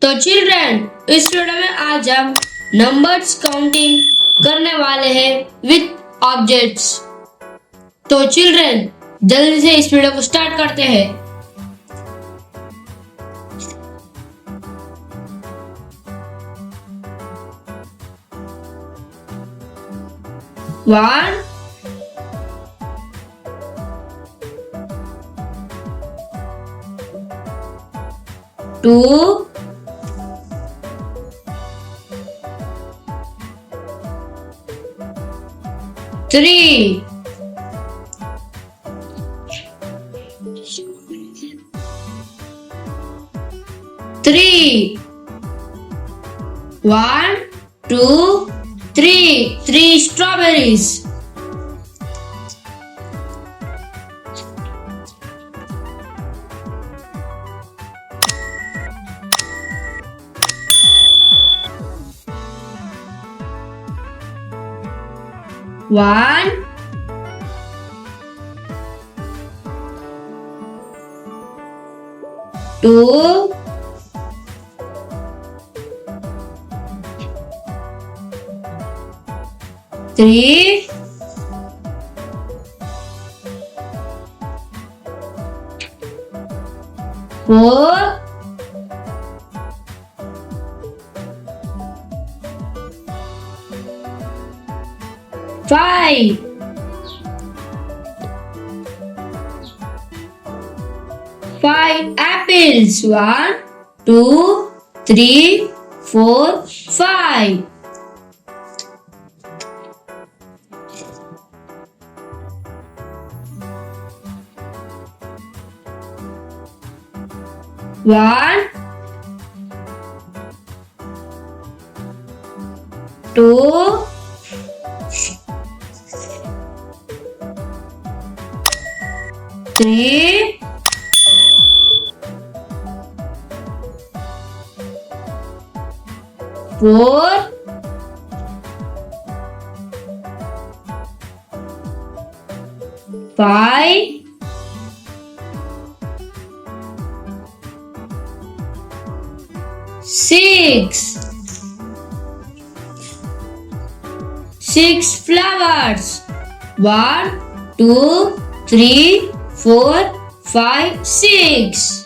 तो चिल्ड्रन, इस वीडियो में आज हम नंबर्स काउंटिंग करने वाले हैं विथ ऑब्जेक्ट्स। तो चिल्ड्रन, जल्दी से इस वीडियो को स्टार्ट करते हैं। One, two, three, three, one, two, three, three strawberries. One, two, three, four, five, five apples. One, two, three, four, five. One, two, three, four, five, six, six flowers. One, two, three, four, five, six.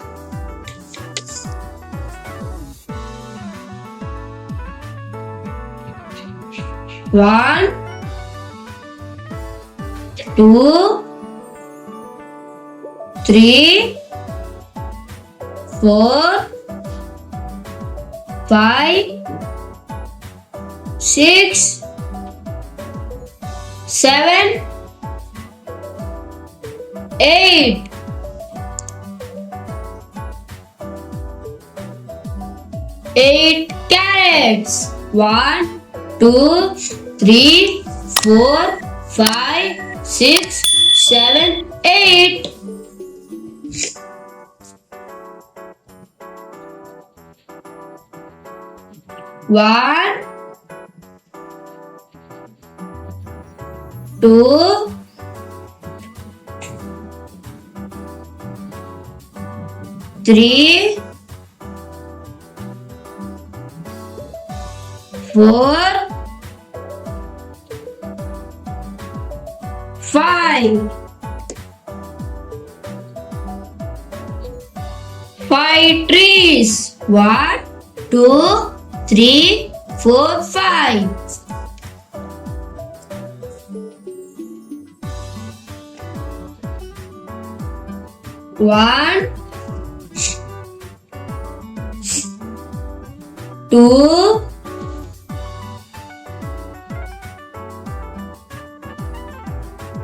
One, two, three, four, five, six, seven, eight. Eight carrots. One, two, three, four, five, six, seven, eight. One, two, three, four, five. Five trees. One, two, three, four, five. One, two,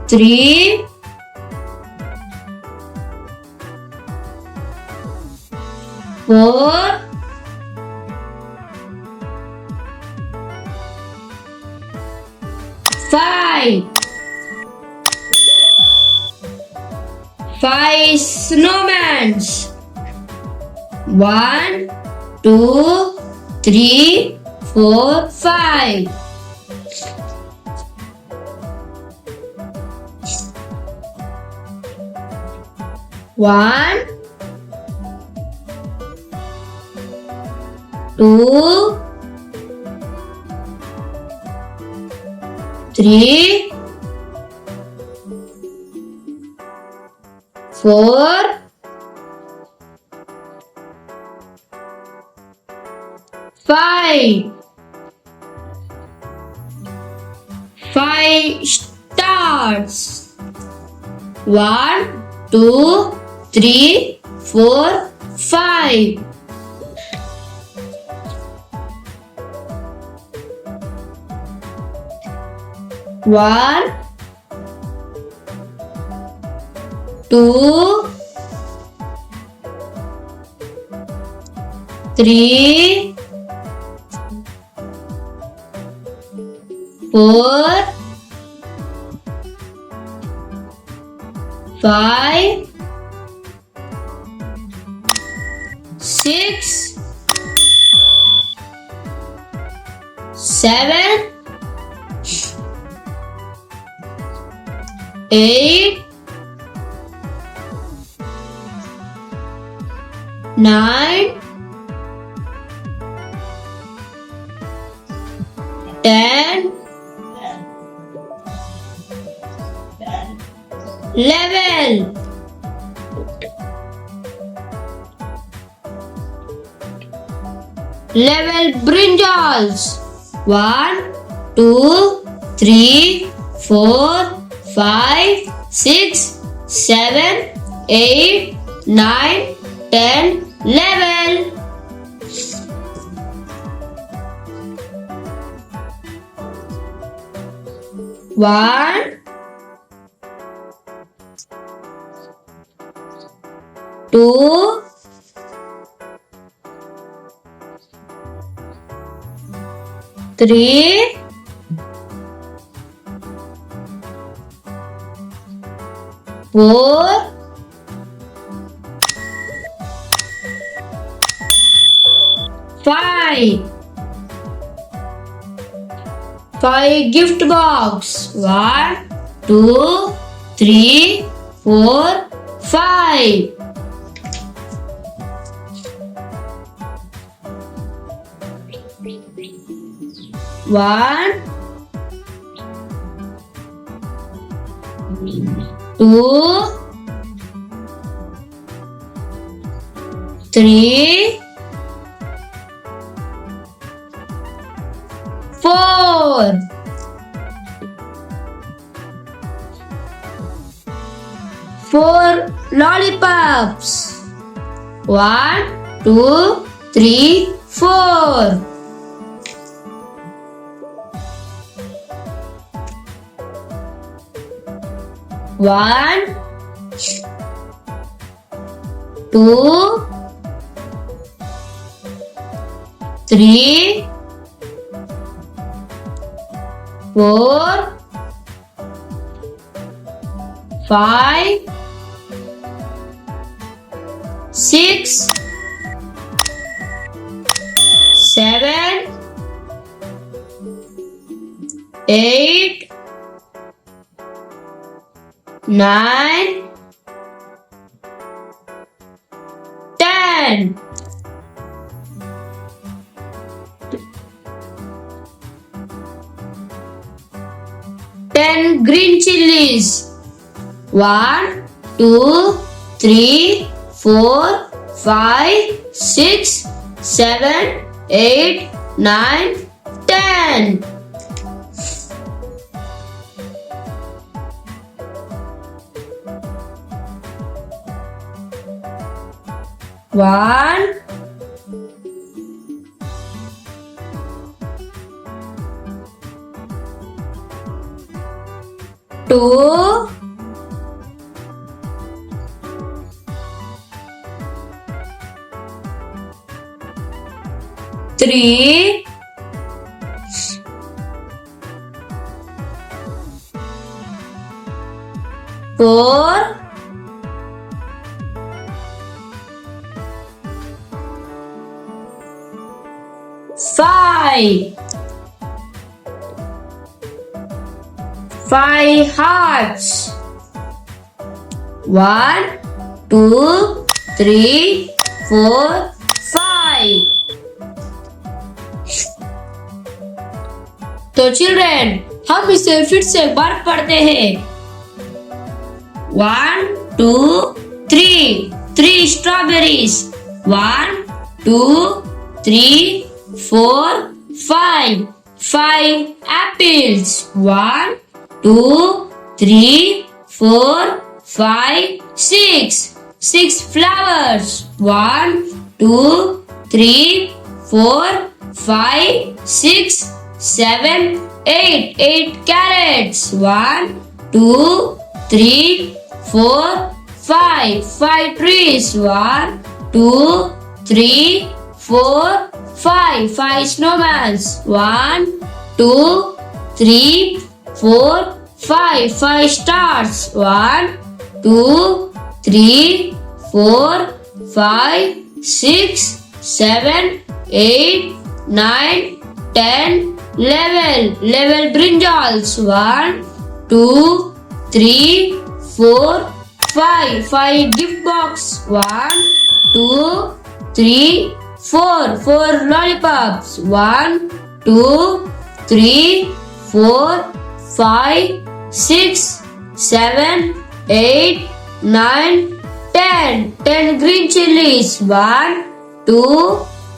three, four, five. Five snowmans. One, two, three, four, five. One, 2, 3, 4, 5. 5 stars. 1, 2, 3, 4, 5. 1, 2, 3, 4, 5, 6, 7, 8, 9, 10, 11. 11 brinjals. 1, 2, 3, 4, 5, 6, 7, 8, 9, 10, 11. 1, 2, 3, 4, 5. 5 gift box. 1, 2, 3, 4, 5. 1, 2, 3, 4. 4 lollipops. 1, 2, 3, 4. 1, 2, 3, 4, 5, 6, 7, 8, 9, 10. 10 green chilies. 1, 2, 3, 4, 5, 6, 7, 8, 9, 10. 1, 2, 3, 4, 5. 5 hearts. 1, 2, 3, 4, 5. तो children हम इसे फिर से एक बार पढ़ते हैं। 1 2 3 3 strawberries 1 2 3 4 5 5 apples 1 2 3 4 5 6 6 flowers 1 2 3 4 5 6 7 8 8 carrots 1 2 3 4 5 5 trees 1 2 3 4 5 5 snowmans 1 2 3 4 5 5 stars 1 2 3 4 5 6 7 8 9 10 11 brinjals 1 2 3 4 5 5 gift box 1 2 3 4 4 lollipops 1 2 3 4 5 6 7 8 9 10 10 green chilies 1 2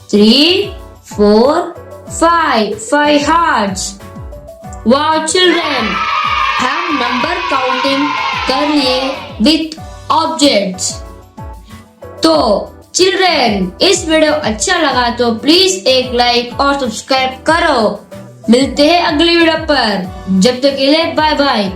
3 4 5 5 hearts। Wow children, हम number counting कर लिए विथ ऑब्जेक्ट्स। तो चिल्ड्रेन, इस वीडियो अच्छा लगा तो प्लीज एक लाइक और सब्सक्राइब करो। मिलते हैं अगली वीडियो पर, जब तक के लिए बाय बाय।